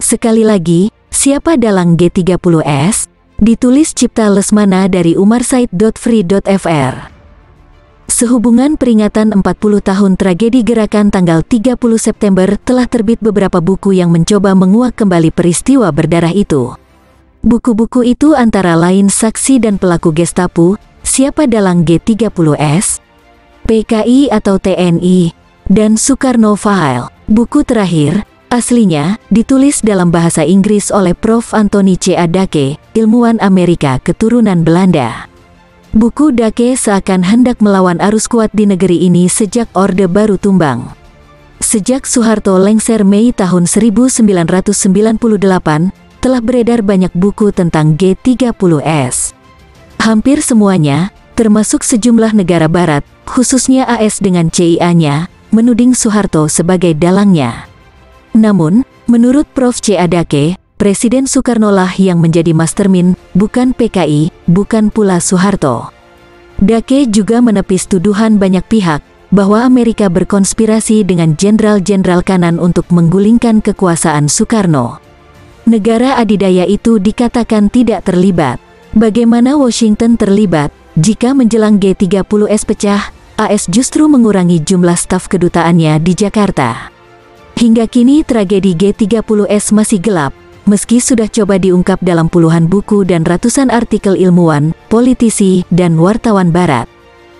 Sekali lagi, siapa dalang G30S? Ditulis Cipta Lesmana dari umarsaid.free.fr. Sehubungan peringatan 40 tahun tragedi gerakan tanggal 30 September telah terbit beberapa buku yang mencoba menguak kembali peristiwa berdarah itu. Buku-buku itu antara lain Saksi dan Pelaku Gestapo, Siapa Dalang G30S, PKI atau TNI, dan Soekarno File. Buku terakhir, aslinya, ditulis dalam bahasa Inggris oleh Prof. Anthony C. A. Dake, ilmuwan Amerika keturunan Belanda. Buku Dake seakan hendak melawan arus kuat di negeri ini sejak Orde Baru tumbang. Sejak Soeharto lengser Mei tahun 1998, telah beredar banyak buku tentang G30S. Hampir semuanya, termasuk sejumlah negara barat, khususnya AS dengan CIA-nya, menuding Soeharto sebagai dalangnya. Namun, menurut Prof. C. A. Dake, Presiden Soekarno lah yang menjadi mastermind, bukan PKI, bukan pula Soeharto. Dake juga menepis tuduhan banyak pihak, bahwa Amerika berkonspirasi dengan jenderal-jenderal kanan untuk menggulingkan kekuasaan Soekarno. Negara adidaya itu dikatakan tidak terlibat. Bagaimana Washington terlibat, jika menjelang G30S pecah, AS justru mengurangi jumlah staf kedutaannya di Jakarta. Hingga kini tragedi G30S masih gelap, meski sudah coba diungkap dalam puluhan buku dan ratusan artikel ilmuwan, politisi, dan wartawan barat.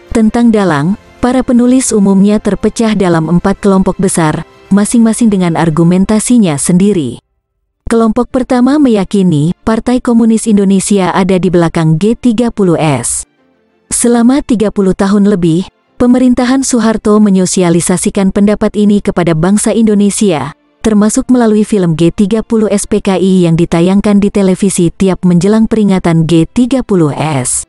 Tentang dalang, para penulis umumnya terpecah dalam 4 kelompok besar, masing-masing dengan argumentasinya sendiri. Kelompok pertama meyakini Partai Komunis Indonesia ada di belakang G30S. Selama 30 tahun lebih, pemerintahan Soeharto menyosialisasikan pendapat ini kepada bangsa Indonesia, termasuk melalui film G30S PKI yang ditayangkan di televisi tiap menjelang peringatan G30S.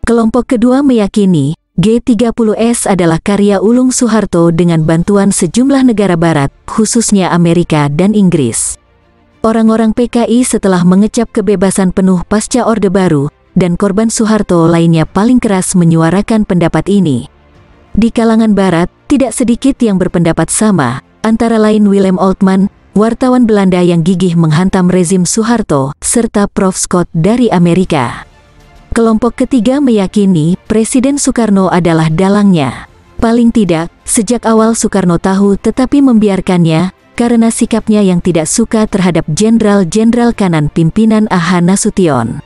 Kelompok kedua meyakini G30S adalah karya ulung Soeharto dengan bantuan sejumlah negara barat, khususnya Amerika dan Inggris. Orang-orang PKI setelah mengecap kebebasan penuh pasca Orde Baru, dan korban Soeharto lainnya paling keras menyuarakan pendapat ini. Di kalangan barat, tidak sedikit yang berpendapat sama, antara lain Willem Oltmann, wartawan Belanda yang gigih menghantam rezim Soeharto, serta Prof. Scott dari Amerika. Kelompok ketiga meyakini Presiden Soekarno adalah dalangnya. Paling tidak, sejak awal Soekarno tahu tetapi membiarkannya, karena sikapnya yang tidak suka terhadap jenderal-jenderal kanan pimpinan A.H. Nasution.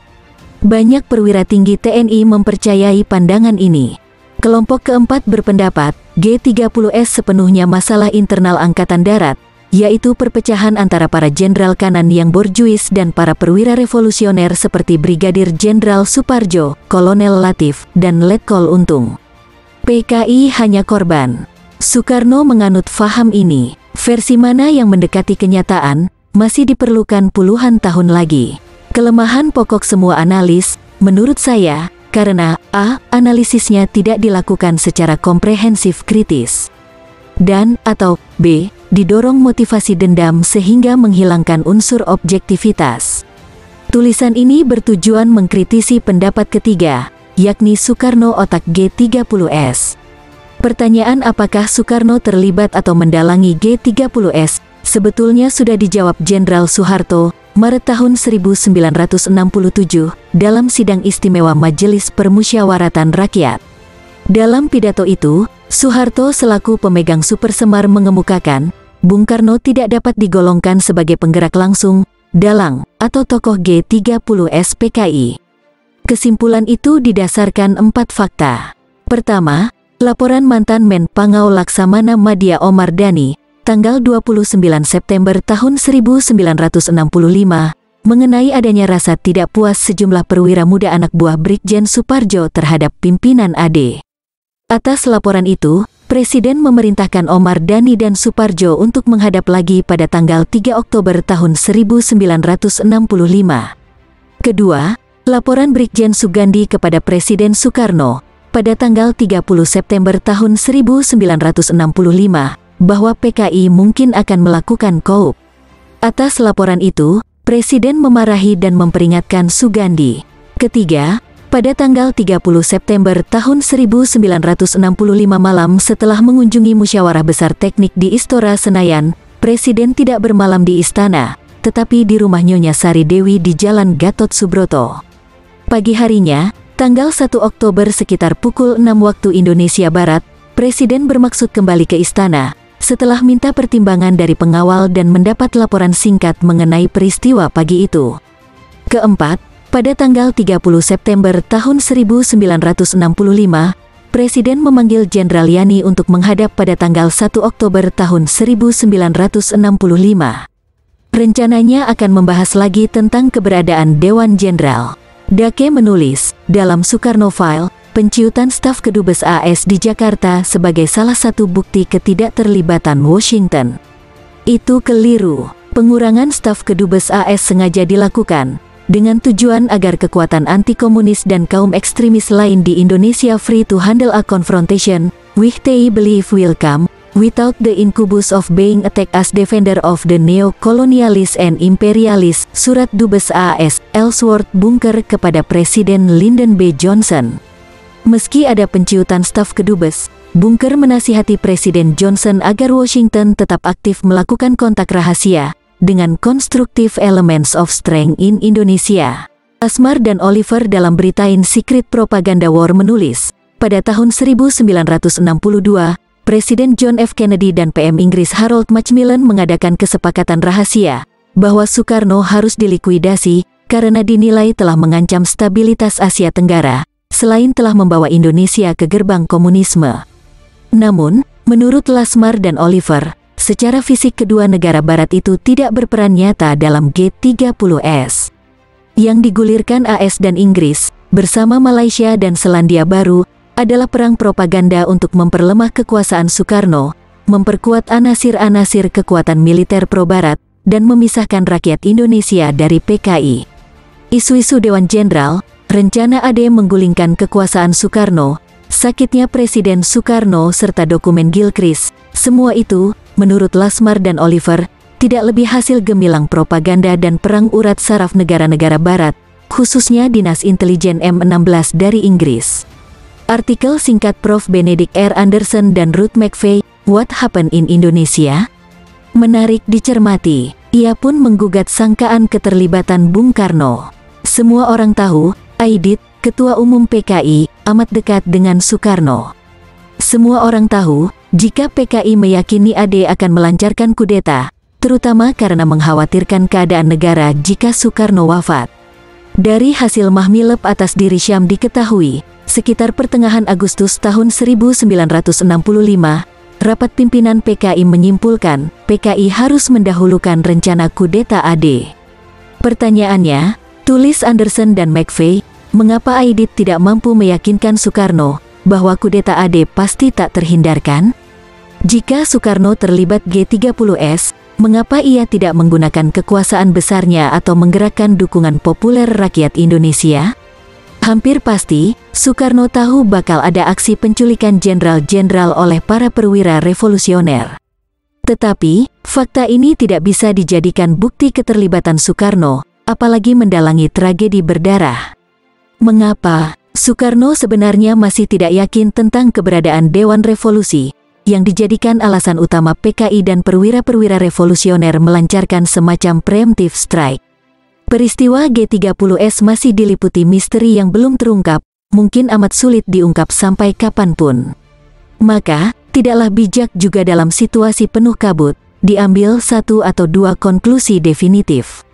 Banyak perwira tinggi TNI mempercayai pandangan ini. Kelompok keempat berpendapat, G30S sepenuhnya masalah internal Angkatan Darat, yaitu perpecahan antara para jenderal kanan yang borjuis dan para perwira revolusioner seperti Brigadir Jenderal Suparjo, Kolonel Latif, dan Letkol Untung. PKI hanya korban. Soekarno menganut faham ini. Versi mana yang mendekati kenyataan, masih diperlukan puluhan tahun lagi. Kelemahan pokok semua analis, menurut saya, karena A. Analisisnya tidak dilakukan secara komprehensif kritis, dan atau B. Didorong motivasi dendam sehingga menghilangkan unsur objektivitas. Tulisan ini bertujuan mengkritisi pendapat ketiga, yakni Soekarno otak G30S. Pertanyaan apakah Soekarno terlibat atau mendalangi G30S, sebetulnya sudah dijawab Jenderal Soeharto, Maret tahun 1967, dalam sidang istimewa Majelis Permusyawaratan Rakyat. Dalam pidato itu, Soeharto selaku pemegang Super Semar mengemukakan, Bung Karno tidak dapat digolongkan sebagai penggerak langsung, dalang, atau tokoh G30S PKI. Kesimpulan itu didasarkan 4 fakta. Pertama, laporan mantan Menpangau Laksamana Madya Omar Dhani, tanggal 29 September tahun 1965, mengenai adanya rasa tidak puas sejumlah perwira muda anak buah Brigjen Suparjo terhadap pimpinan AD. Atas laporan itu, Presiden memerintahkan Omar Dhani dan Suparjo untuk menghadap lagi pada tanggal 3 Oktober tahun 1965. Kedua, laporan Brigjen Sugandi kepada Presiden Soekarno, pada tanggal 30 September tahun 1965, bahwa PKI mungkin akan melakukan coup. Atas laporan itu, Presiden memarahi dan memperingatkan Sugandi. Ketiga, pada tanggal 30 September tahun 1965 malam setelah mengunjungi musyawarah besar teknik di Istora Senayan, Presiden tidak bermalam di istana, tetapi di rumah Nyonya Sari Dewi di Jalan Gatot Subroto. Pagi harinya, tanggal 1 Oktober sekitar pukul 6 waktu Indonesia Barat, Presiden bermaksud kembali ke istana, setelah minta pertimbangan dari pengawal dan mendapat laporan singkat mengenai peristiwa pagi itu. Keempat, pada tanggal 30 September tahun 1965, Presiden memanggil Jenderal Yani untuk menghadap pada tanggal 1 Oktober tahun 1965. Rencananya akan membahas lagi tentang keberadaan Dewan Jenderal. Dake menulis, dalam Soekarno File, penciutan staf Kedubes AS di Jakarta sebagai salah satu bukti ketidakterlibatan Washington. Itu keliru. Pengurangan staf Kedubes AS sengaja dilakukan dengan tujuan agar kekuatan anti-komunis dan kaum ekstremis lain di Indonesia free to handle a confrontation, which they believe will come, without the incubus of being attacked as defender of the neo-colonialist and imperialist. Surat Dubes AS, Ellsworth Bunker kepada Presiden Lyndon B. Johnson. Meski ada penciutan staf Kedubes, Bunker menasihati Presiden Johnson agar Washington tetap aktif melakukan kontak rahasia dengan Constructive Elements of Strength in Indonesia. Lasmar dan Oliver dalam beritain Secret Propaganda War menulis, pada tahun 1962, Presiden John F. Kennedy dan PM Inggris Harold Macmillan mengadakan kesepakatan rahasia bahwa Soekarno harus dilikuidasi karena dinilai telah mengancam stabilitas Asia Tenggara, selain telah membawa Indonesia ke gerbang komunisme. Namun, menurut Lasmar dan Oliver, secara fisik kedua negara barat itu tidak berperan nyata dalam G30S. Yang digulirkan AS dan Inggris, bersama Malaysia dan Selandia Baru, adalah perang propaganda untuk memperlemah kekuasaan Soekarno, memperkuat anasir-anasir kekuatan militer pro-barat, dan memisahkan rakyat Indonesia dari PKI. Isu-isu Dewan Jenderal, rencana AD menggulingkan kekuasaan Soekarno, sakitnya Presiden Soekarno serta dokumen Gilchrist, semua itu, menurut Lasmar dan Oliver, tidak lebih hasil gemilang propaganda dan perang urat saraf negara-negara barat, khususnya Dinas Intelijen M16 dari Inggris. Artikel singkat Prof. Benedict R. Anderson dan Ruth McVeigh, What Happened in Indonesia? Menarik dicermati, ia pun menggugat sangkaan keterlibatan Bung Karno. Semua orang tahu, Aidit, Ketua Umum PKI, amat dekat dengan Soekarno. Semua orang tahu, jika PKI meyakini AD akan melancarkan kudeta, terutama karena mengkhawatirkan keadaan negara jika Soekarno wafat. Dari hasil mahmilep atas diri Syam diketahui, sekitar pertengahan Agustus tahun 1965, rapat pimpinan PKI menyimpulkan, PKI harus mendahulukan rencana kudeta AD. Pertanyaannya, tulis Anderson dan McVeigh, mengapa Aidit tidak mampu meyakinkan Soekarno bahwa kudeta AD pasti tak terhindarkan? Jika Soekarno terlibat G30S, mengapa ia tidak menggunakan kekuasaan besarnya atau menggerakkan dukungan populer rakyat Indonesia? Hampir pasti, Soekarno tahu bakal ada aksi penculikan jenderal-jenderal oleh para perwira revolusioner. Tetapi, fakta ini tidak bisa dijadikan bukti keterlibatan Soekarno, apalagi mendalangi tragedi berdarah. Mengapa? Soekarno sebenarnya masih tidak yakin tentang keberadaan Dewan Revolusi, yang dijadikan alasan utama PKI dan perwira-perwira revolusioner melancarkan semacam preemptive strike. Peristiwa G30S masih diliputi misteri yang belum terungkap, mungkin amat sulit diungkap sampai kapanpun. Maka, tidaklah bijak juga dalam situasi penuh kabut, diambil satu atau dua konklusi definitif.